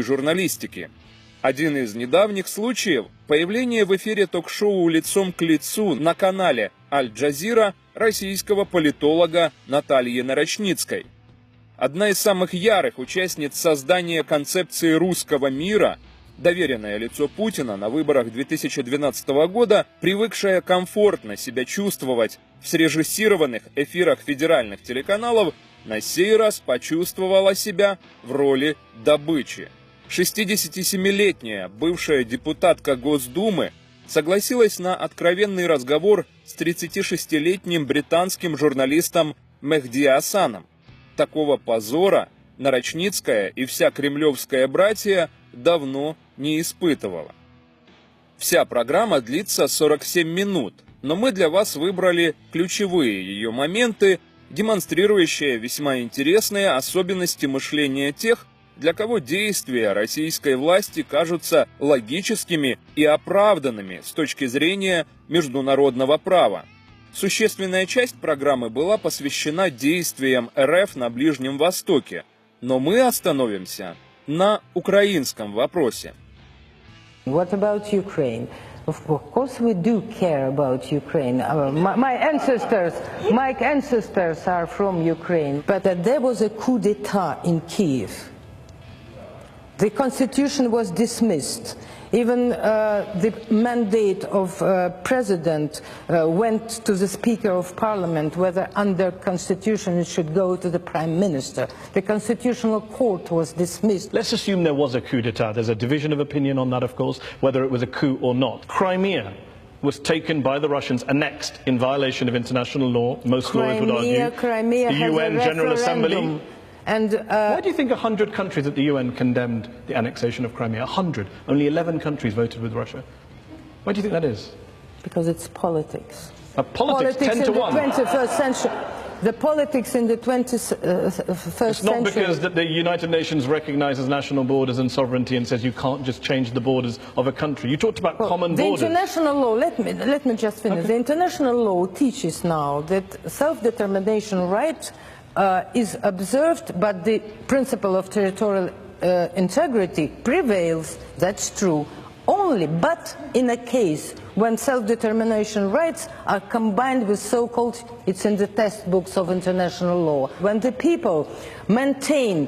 журналистики. Один из недавних случаев – появление в эфире ток-шоу «Лицом к лицу» на канале Аль-Джазира российского политолога Натальи Нарочницкой. Одна из самых ярых участниц создания концепции русского мира, доверенное лицо Путина на выборах 2012 года, привыкшая комфортно себя чувствовать в срежиссированных эфирах федеральных телеканалов, на сей раз почувствовала себя в роли добычи. 67-летняя бывшая депутатка Госдумы согласилась на откровенный разговор с 36-летним британским журналистом Мехди Хасаном. Такого позора Нарочницкая и вся кремлевская братья давно не испытывала. Вся программа длится 47 минут, но мы для вас выбрали ключевые ее моменты, демонстрирующие весьма интересные особенности мышления тех, для кого действия российской власти кажутся логическими и оправданными с точки зрения международного права. Существенная часть программы была посвящена действиям РФ на Ближнем Востоке, но мы остановимся на украинском вопросе. What about Ukraine? Of course we do care about Ukraine. My ancestors are from Ukraine. But there was a coup d'etat in Kiev. The constitution was dismissed. Even the mandate of president went to the Speaker of Parliament, whether under constitution it should go to the Prime Minister. The Constitutional Court was dismissed. Let's assume there was a coup d'etat. There's a division of opinion on that, of course, whether it was a coup or not. Crimea was taken by the Russians, annexed in violation of international law. Most lawyers would argue. Crimea the UN General Assembly. And, why do you think 100 countries at the UN condemned the annexation of Crimea? 100. Only 11 countries voted with Russia. Why do you think that is? Because it's politics. Politics 10 to 1. The 21st century. The politics in the 21st century. It's not because that the United Nations recognises national borders and sovereignty and says you can't just change the borders of a country. You talked about common borders. The international law, let me just finish. Okay. The international law teaches now that self-determination right is observed, but the principle of territorial integrity prevails. That's true. Only but in a case when self-determination rights are combined with so-called, it's in the textbooks of international law, when the people maintain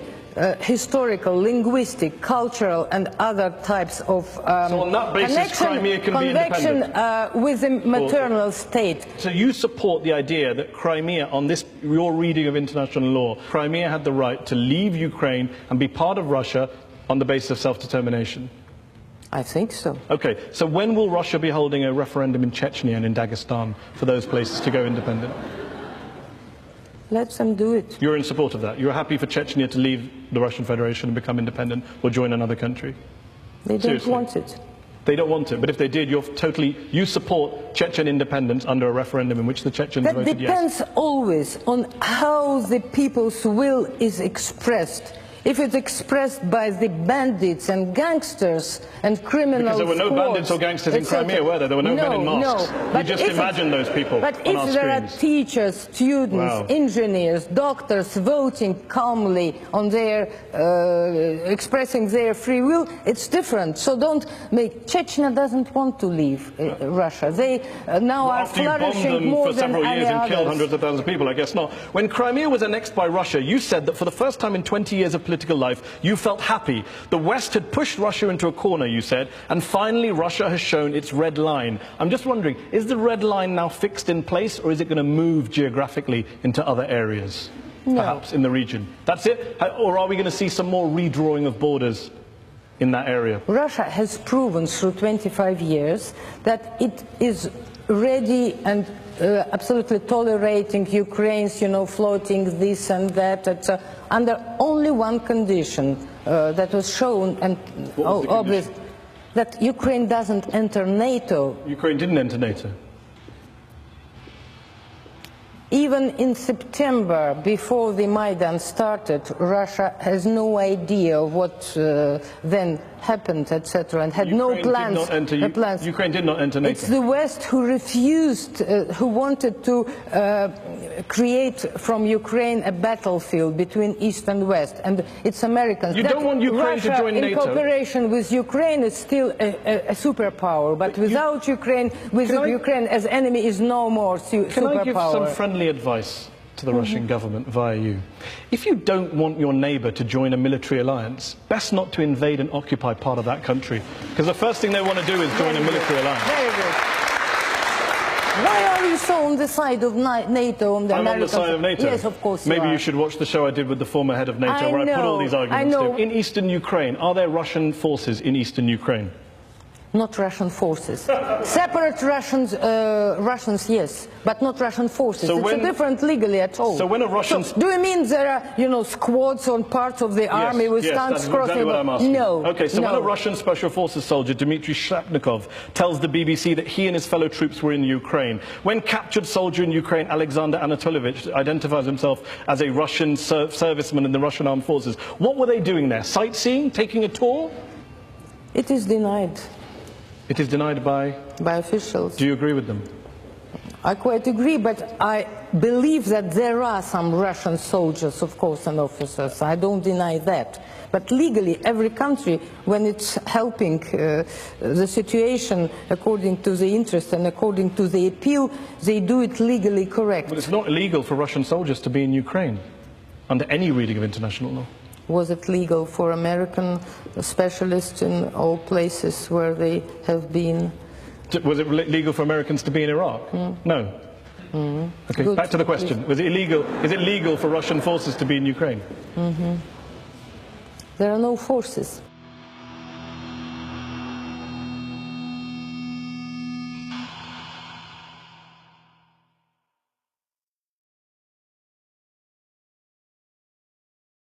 historical, linguistic, cultural and other types of so on that basis, Crimea can be independent. With the maternal state. So you support the idea that Crimea, on this your reading of international law, Crimea had the right to leave Ukraine and be part of Russia on the basis of self-determination? I think so. Okay, so when will Russia be holding a referendum in Chechnya and in Dagestan for those places to go independent? Let them do it. You're in support of that? You're happy for Chechnya to leave the Russian Federation and become independent or join another country? They don't Seriously? want it. They don't want it, but if they did, you support Chechen independence under a referendum in which the Chechens voted yes? That depends always on how the people's will is expressed. If it's expressed by the bandits and gangsters and criminals, because there were no bandits or gangsters in Crimea, were there? There were no men in masks. No, you just imagine those people But on our if there are screens. teachers, students, engineers, doctors voting calmly on their, expressing their free will, it's different. So don't make, Chechnya doesn't want to leave Russia. They now are flourishing more than any others. After you bombed them for several years and killed hundreds of thousands of people, I guess not. When Crimea was annexed by Russia, you said that for the first time in 20 years of political life, you felt happy. The West had pushed Russia into a corner, you said, and finally Russia has shown its red line. I'm just wondering, is the red line now fixed in place, or is it going to move geographically into other areas, perhaps in the region? That's it? Or are we going to see some more redrawing of borders in that area? Russia has proven through 25 years that it is ready and absolutely tolerating Ukraine's, floating this and that, under only one condition that was shown and obvious, that Ukraine doesn't enter NATO. Ukraine didn't enter NATO. Even in September, before the Maidan started, Russia has no idea what then happened, etc., and had no plans. Ukraine did not enter NATO. It's the West who refused, who wanted to create from Ukraine a battlefield between East and West, and it's Americans. You don't want Ukraine to join NATO? In cooperation with Ukraine is still a superpower, but without Ukraine, with Ukraine as enemy is no more superpower. Can I give some friendly advice to the Russian government via you? If you don't want your neighbour to join a military alliance, best not to invade and occupy part of that country, because the first thing they want to do is join a military alliance. Very good. Why are you so on the side of NATO? On the I'm on the side of NATO? Yes, of course. Maybe you should watch the show I did with the former head of NATO, where I put all these arguments to. In eastern Ukraine, are there Russian forces in eastern Ukraine? Not Russian forces. Separate Russians, yes, but not Russian forces. So it's different legally at all. So when a Russian... do you mean there are, you know, squads on parts of the army with tanks that's crossing? Exactly what I'm asking. No. Okay, so when a Russian special forces soldier, Dmitry Shlapnikov, tells the BBC that he and his fellow troops were in Ukraine, when captured soldier in Ukraine, Alexander Anatolyevich, identifies himself as a Russian serviceman in the Russian armed forces, what were they doing there? Sightseeing? Taking a tour? It is denied. It is denied by officials. Do you agree with them? I quite agree, but I believe that there are some Russian soldiers, of course, and officers. I don't deny that. But legally, every country, when it's helping the situation according to the interest and according to the appeal, they do it legally correct. But it's not illegal for Russian soldiers to be in Ukraine, under any reading of international law. Was it legal for American specialists in all places where they have been? Was it legal for Americans to be in Iraq? No. Okay, good. Back to the question. Was it illegal? Is it legal for Russian forces to be in Ukraine? There are no forces.